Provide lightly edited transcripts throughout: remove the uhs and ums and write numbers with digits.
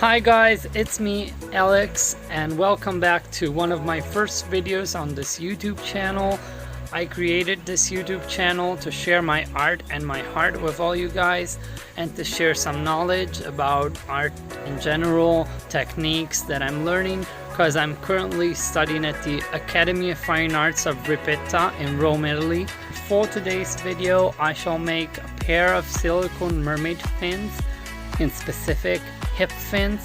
Hi guys, it's me Alex and welcome back to one of my first videos on this YouTube channel. I created this YouTube channel to share my art and my heart with all you guys and to share some knowledge about art in general, techniques that I'm learning because I'm currently studying at the Academy of Fine Arts of Ripetta in Rome, Italy. For today's video, I shall make a pair of silicone mermaid fins, in specific hip fins.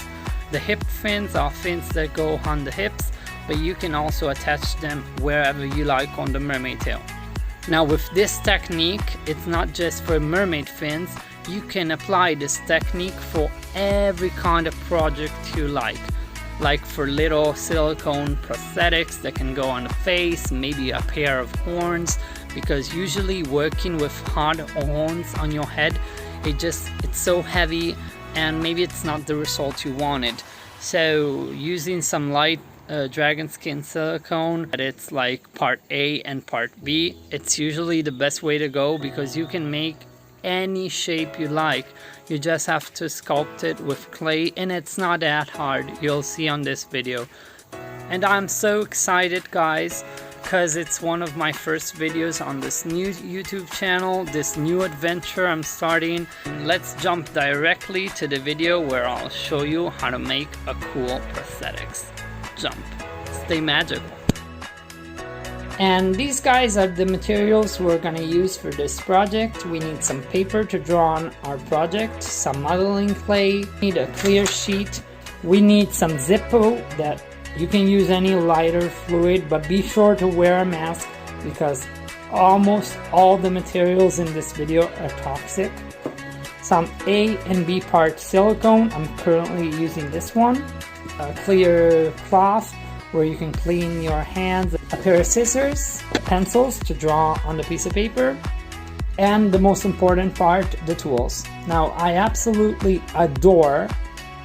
The hip fins are fins that go on the hips, but you can also attach them wherever you like on the mermaid tail. Now with this technique, it's not just for mermaid fins. You can apply this technique for every kind of project you like for little silicone prosthetics that can go on the face, maybe a pair of horns, because usually working with hard horns on your head, it's so heavy and maybe it's not the result you wanted. So using some light dragon skin silicone, it's like part A and part B, it's usually the best way to go because you can make any shape you like. You just have to sculpt it with clay and it's not that hard, you'll see on this video. And I'm so excited guys, because it's one of my first videos on this new YouTube channel, this new adventure I'm starting. Let's jump directly to the video where I'll show you how to make a cool prosthetics. Jump. Stay magical. And these guys are the materials we're gonna use for this project. We need some paper to draw on our project, some modeling clay, we need a clear sheet, we need some Zippo that you can use any lighter fluid, but be sure to wear a mask because almost all the materials in this video are toxic. Some A and B part silicone, I'm currently using this one. A clear cloth where you can clean your hands. A pair of scissors, pencils to draw on the piece of paper. And the most important part, the tools. Now I absolutely adore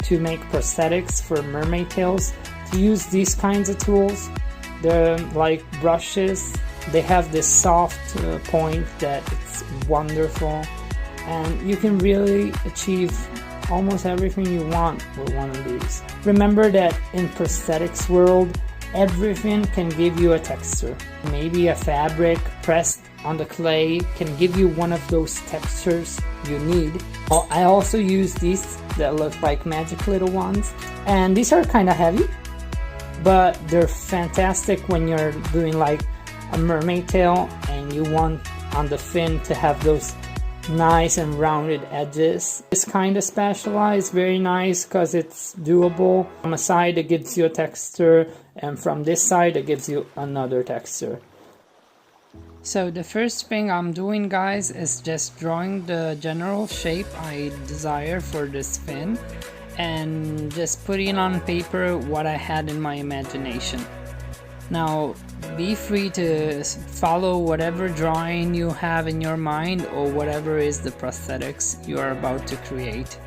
to make prosthetics for mermaid tails. To use these kinds of tools, they're like brushes, they have this soft point that it's wonderful and you can really achieve almost everything you want with one of these. Remember that in prosthetics world, everything can give you a texture. Maybe a fabric pressed on the clay can give you one of those textures you need. I also use these that look like magic little ones, and these are kind of heavy, but they're fantastic when you're doing like a mermaid tail and you want on the fin to have those nice and rounded edges. This kind of spatula is very nice because it's doable. From a side it gives you a texture and from this side it gives you another texture. So the first thing I'm doing guys is just drawing the general shape I desire for this fin and just putting on paper what I had in my imagination. Now be free to follow whatever drawing you have in your mind or whatever is the prosthetics you are about to create.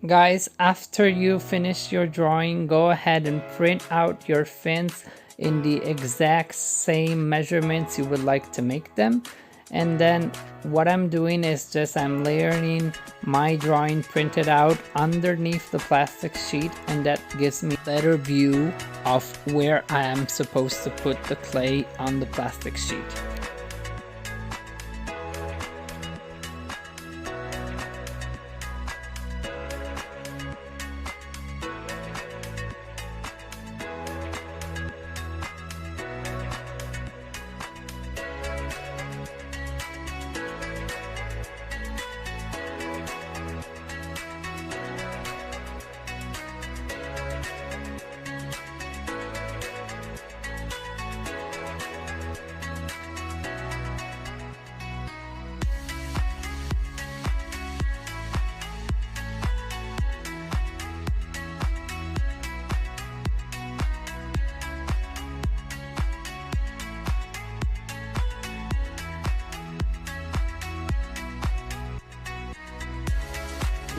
Guys, after you finish your drawing, go ahead and print out your fins in the exact same measurements you would like to make them. And then what I'm doing is just I'm layering my drawing printed out underneath the plastic sheet, and that gives me a better view of where I am supposed to put the clay on the plastic sheet.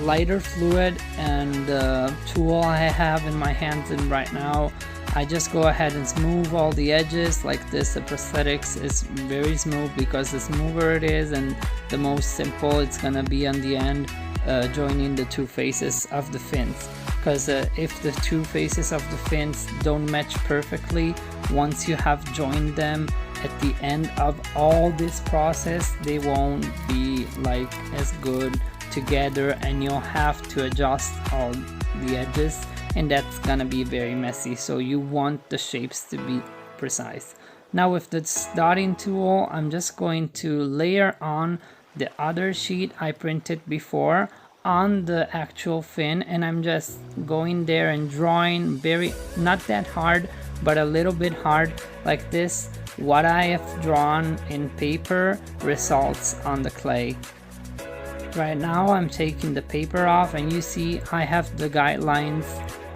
lighter fluid and the tool I have in my hands and right now, I just go ahead and smooth all the edges like this. The prosthetics is very smooth because the smoother it is and the most simple it's gonna be on the end, joining the two faces of the fins. Because if the two faces of the fins don't match perfectly, once you have joined them at the end of all this process, they won't be like as good together, and you'll have to adjust all the edges, and that's gonna be very messy. So you want the shapes to be precise. Now with the dotting tool, I'm just going to layer on the other sheet I printed before on the actual fin, and I'm just going there and drawing very, not that hard, but a little bit hard like this. What I have drawn in paper results on the clay. Right now I'm taking the paper off, and you see I have the guidelines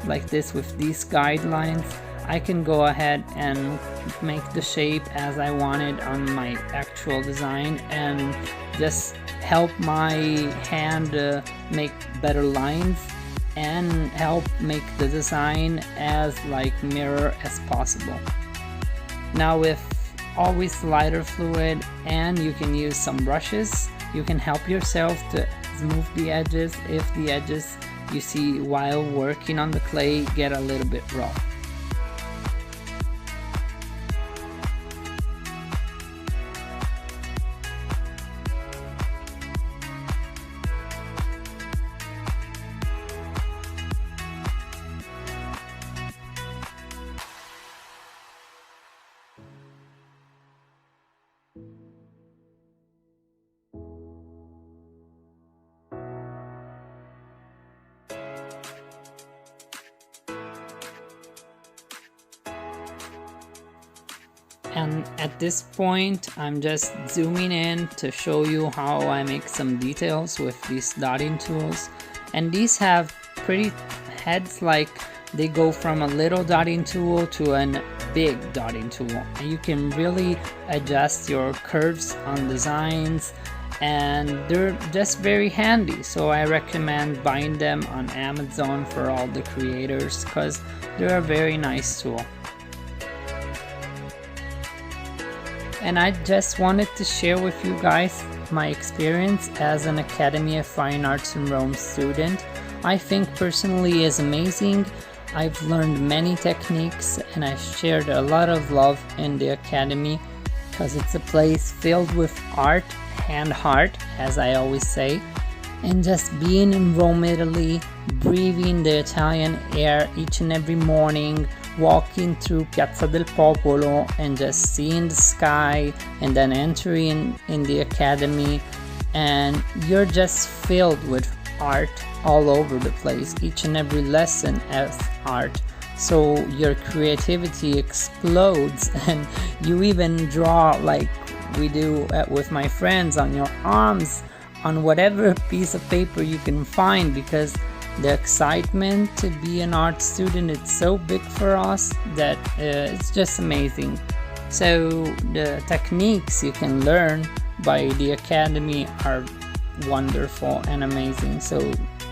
like this. With these guidelines I can go ahead and make the shape as I wanted on my actual design and just help my hand make better lines and help make the design as like mirror as possible. Now with always lighter fluid, and you can use some brushes, you can help yourself to smooth the edges if the edges you see while working on the clay get a little bit rough. And at this point I'm just zooming in to show you how I make some details with these dotting tools. And these have pretty heads, like they go from a little dotting tool to a big dotting tool, and you can really adjust your curves on designs, and they're just very handy. So I recommend buying them on Amazon for all the creators because they're a very nice tool. And I just wanted to share with you guys my experience as an Academy of Fine Arts in Rome student. I think personally is amazing. I've learned many techniques and I've shared a lot of love in the Academy because it's a place filled with art and heart, as I always say. And just being in Rome, Italy, breathing the Italian air each and every morning, walking through Piazza del Popolo and just seeing the sky, and then entering in the Academy, and you're just filled with art all over the place. Each and every lesson has art, so your creativity explodes, and you even draw like we do with my friends on your arms, on whatever piece of paper you can find, because the excitement to be an art student, it's so big for us that it's just amazing. So the techniques you can learn by the Academy are wonderful and amazing. So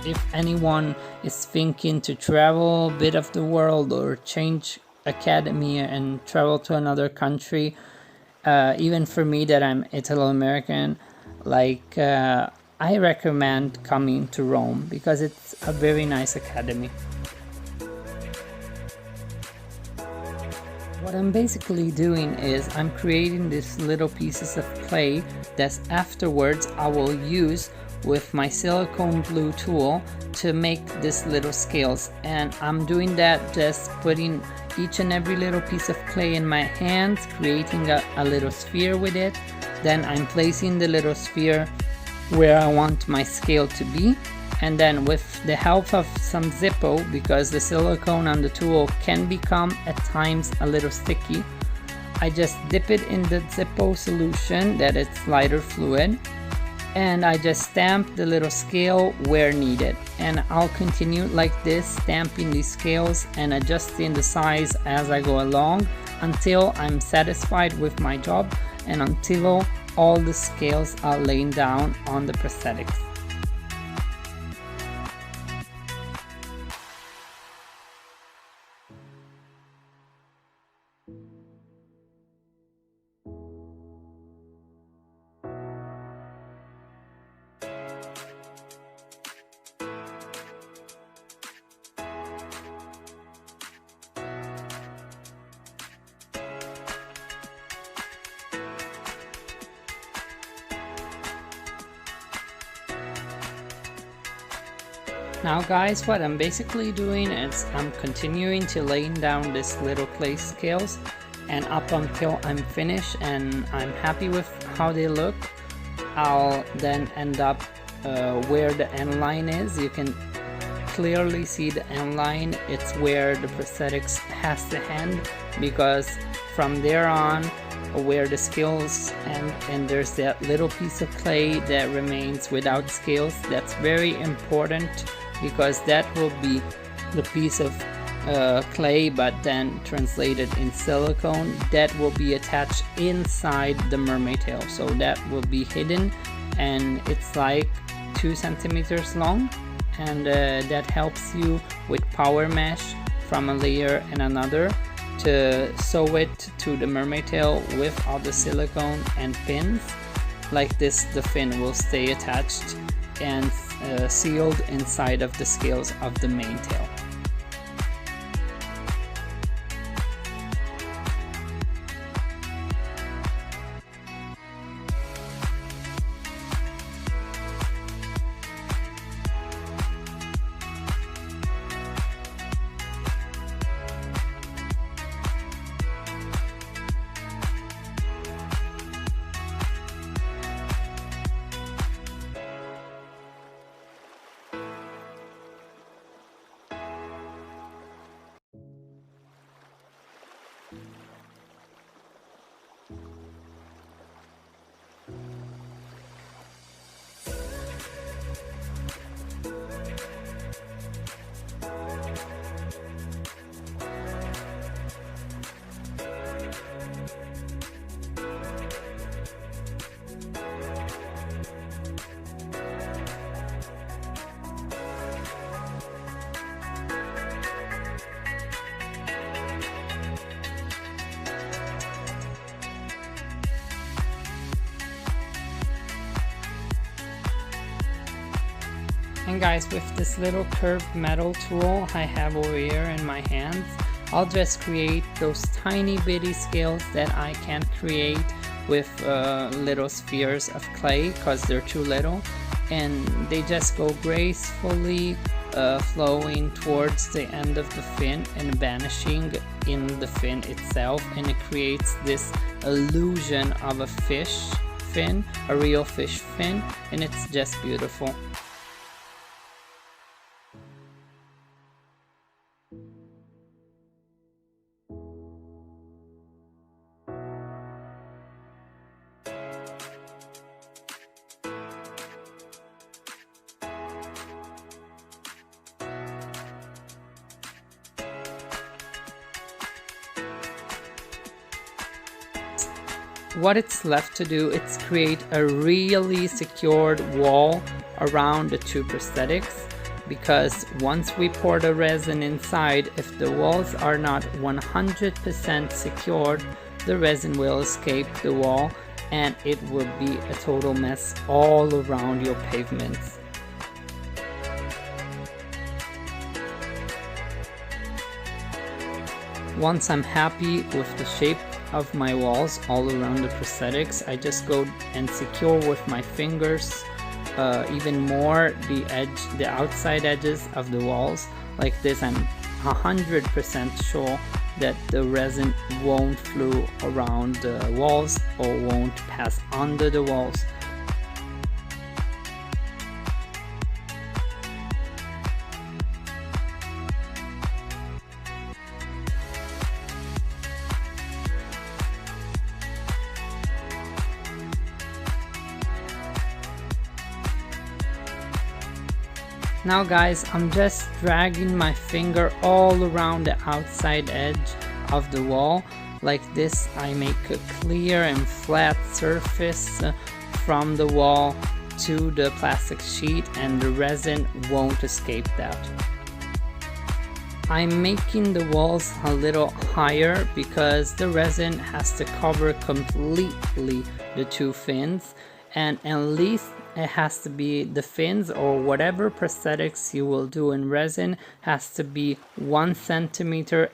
if anyone is thinking to travel a bit of the world or change Academy and travel to another country, even for me that I'm Italo-American, like I recommend coming to Rome because it's a very nice academy. What I'm basically doing is I'm creating these little pieces of clay that afterwards I will use with my silicone glue tool to make these little scales, and I'm doing that just putting each and every little piece of clay in my hands, creating a little sphere with it. Then I'm placing the little sphere where I want my scale to be, and then with the help of some Zippo, because the silicone on the tool can become at times a little sticky, I just dip it in the Zippo solution that it's lighter fluid, and I just stamp the little scale where needed, and I'll continue like this, stamping these scales and adjusting the size as I go along until I'm satisfied with my job and until all the scales are laying down on the prosthetics. Now guys, what I'm basically doing is I'm continuing to laying down this little clay scales, and up until I'm finished and I'm happy with how they look, I'll then end up where the end line is. You can clearly see the end line. It's where the prosthetics has to end, because from there on where the scales end, and there's that little piece of clay that remains without scales. That's very important, because that will be the piece of clay but then translated in silicone that will be attached inside the mermaid tail, so that will be hidden, and it's like 2 centimeters long, and that helps you with power mesh from a layer and another to sew it to the mermaid tail with all the silicone and pins. Like this, the fin will stay attached and sealed inside of the scales of the main tail. And guys, with this little curved metal tool I have over here in my hands, I'll just create those tiny bitty scales that I can't create with little spheres of clay because they're too little, and they just go gracefully flowing towards the end of the fin and vanishing in the fin itself, and it creates this illusion of a fish fin, a real fish fin, and it's just beautiful. What it's left to do is create a really secured wall around the 2 prosthetics, because once we pour the resin inside, if the walls are not 100% secured, the resin will escape the wall and it will be a total mess all around your pavements. Once I'm happy with the shape of my walls all around the prosthetics, I just go and secure with my fingers even more the outside edges of the walls. Like this, I'm 100% sure that the resin won't flow around the walls or won't pass under the walls. Now guys, I'm just dragging my finger all around the outside edge of the wall. Like this, I make a clear and flat surface from the wall to the plastic sheet, and the resin won't escape that. I'm making the walls a little higher because the resin has to cover completely the 2 fins, and at least it has to be the fins or whatever prosthetics you will do in resin has to be 1.5 centimeters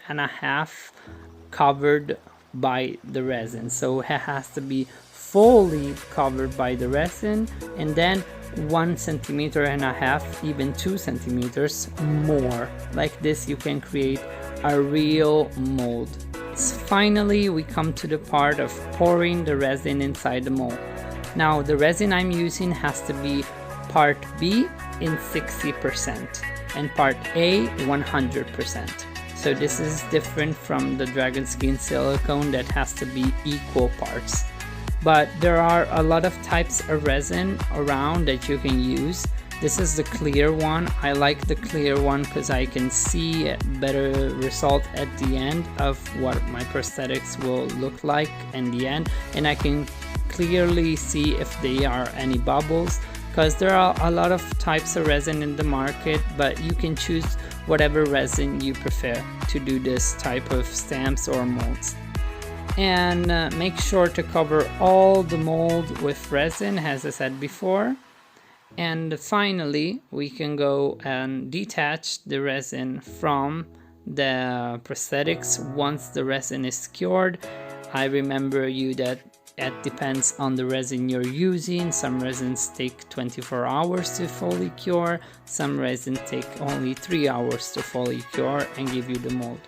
covered by the resin. So it has to be fully covered by the resin, and then 1.5 centimeters, even 2 centimeters more. Like this, you can create a real mold. Finally, we come to the part of pouring the resin inside the mold. Now, the resin I'm using has to be part B in 60% and part A 100%. So this is different from the dragon skin silicone that has to be equal parts. But there are a lot of types of resin around that you can use. This is the clear one. I like the clear one because I can see a better result at the end of what my prosthetics will look like in the end, and I can clearly see if there are any bubbles, because there are a lot of types of resin in the market, but you can choose whatever resin you prefer to do this type of stamps or molds. And make sure to cover all the mold with resin, as I said before. And finally, we can go and detach the resin from the prosthetics once the resin is cured. I remember you that it depends on the resin you're using. Some resins take 24 hours to fully cure. Some resin take only 3 hours to fully cure and give you the mold.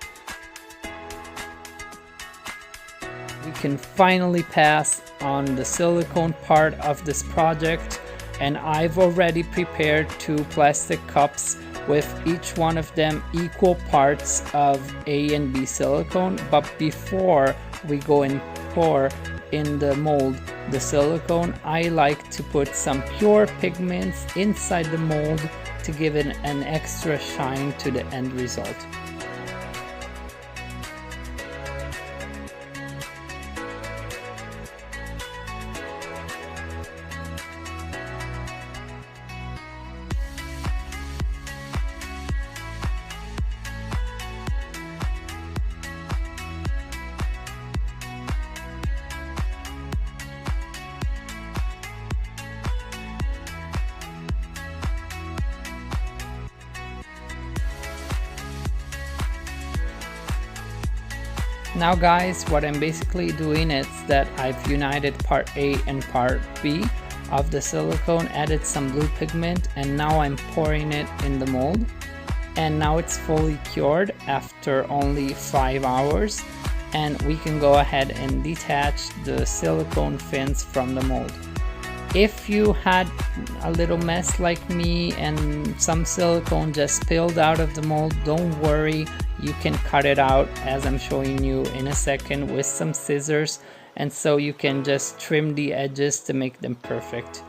We can finally pass on the silicone part of this project, and I've already prepared 2 plastic cups with each one of them equal parts of A and B silicone. But before we go and pour in the mold the silicone, I like to put some pure pigments inside the mold to give it an extra shine to the end result. Now guys, what I'm basically doing is that I've united part A and part B of the silicone, added some blue pigment, and now I'm pouring it in the mold. And now it's fully cured after only 5 hours, and we can go ahead and detach the silicone fins from the mold. If you had a little mess like me and some silicone just spilled out of the mold, don't worry, you can cut it out as I'm showing you in a second with some scissors, and so you can just trim the edges to make them perfect.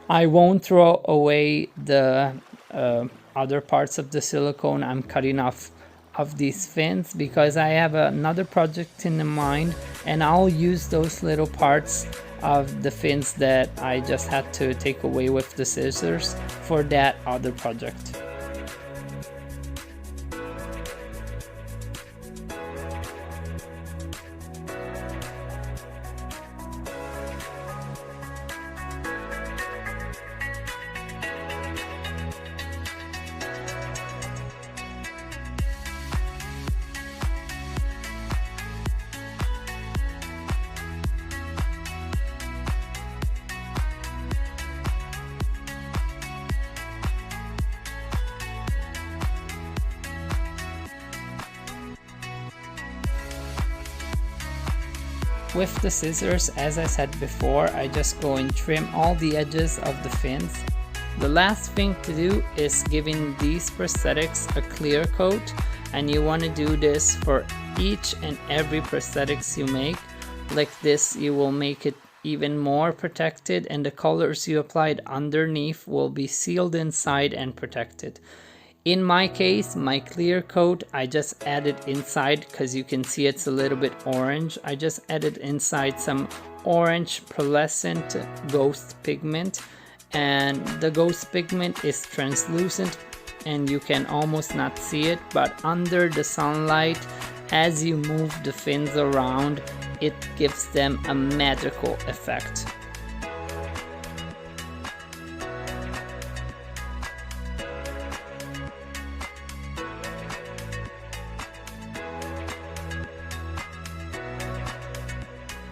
I won't throw away the other parts of the silicone I'm cutting off of these fins, because I have another project in mind, and I'll use those little parts of the fins that I just had to take away with the scissors for that other project. With the scissors, as I said before, I just go and trim all the edges of the fins. The last thing to do is giving these prosthetics a clear coat, and you want to do this for each and every prosthetics you make. Like this, you will make it even more protected, and the colors you applied underneath will be sealed inside and protected. In my case, my clear coat, I just added inside, because you can see it's a little bit orange. I just added inside some orange pearlescent ghost pigment, and the ghost pigment is translucent and you can almost not see it, but under the sunlight, as you move the fins around, it gives them a magical effect.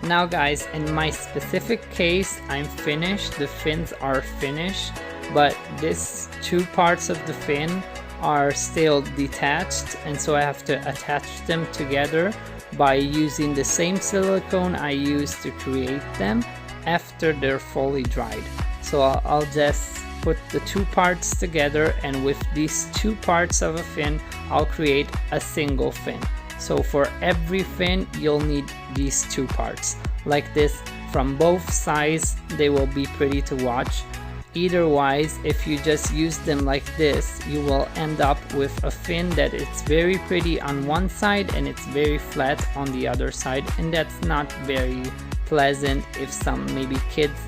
Now guys, in my specific case, I'm finished. The fins are finished. but these two parts of the fin are still detached, and so I have to attach them together by using the same silicone I used to create them after they're fully dried. So I'll just put the two parts together, and with these two parts of a fin I'll create a single fin. So for every fin you'll need these two parts like this from both sides. They will be pretty to watch. Either wise, if you just use them like this, you will end up with a fin that it's very pretty on one side and it's very flat on the other side, and that's not very pleasant if some maybe kids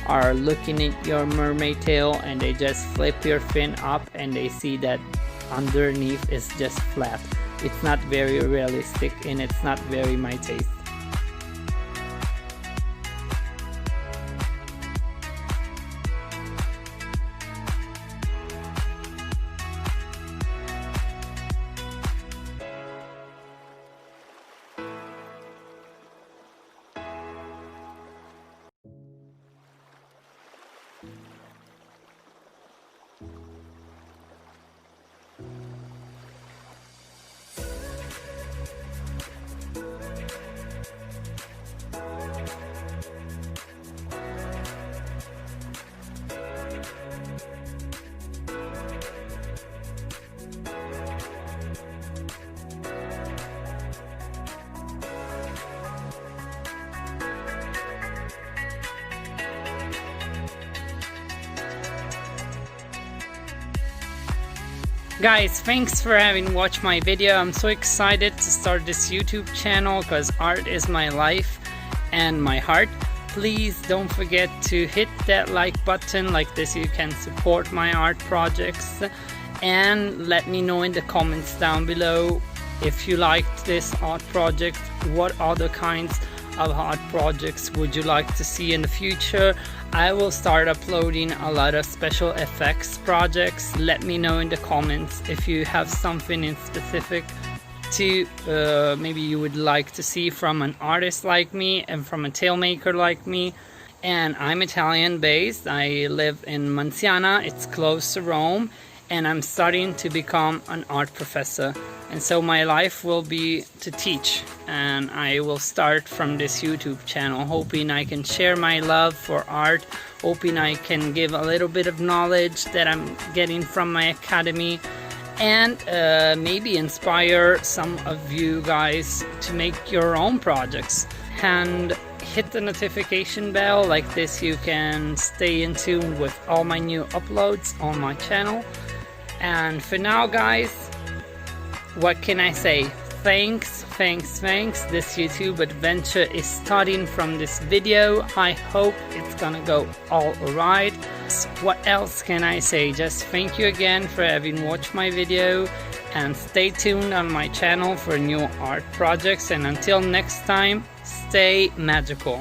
are looking at your mermaid tail and they just flip your fin up and they see that underneath is just flat. It's not very realistic and it's not very my taste. Guys, thanks for having watched my video. I'm so excited to start this YouTube channel because art is my life and my heart. Please don't forget to hit that like button. Like this you can support my art projects, and let me know in the comments down below if you liked this art project. What other kinds of art projects would you like to see in the future? I will start uploading a lot of special effects projects. Let me know in the comments if you have something in specific to maybe you would like to see from an artist like me and from a tail maker like me. And I'm Italian based. I live in Monziana, it's close to Rome, and I'm studying to become an art professor. And so my life will be to teach, and I will start from this YouTube channel, hoping I can share my love for art, hoping I can give a little bit of knowledge that I'm getting from my academy, and maybe inspire some of you guys to make your own projects. And hit the notification bell, like this you can stay in tune with all my new uploads on my channel. And for now, guys, what can I say? Thanks. This YouTube adventure is starting from this video. I hope it's gonna go all right. What else can I say? Just thank you again for having watched my video, and stay tuned on my channel for new art projects. And until next time, stay magical.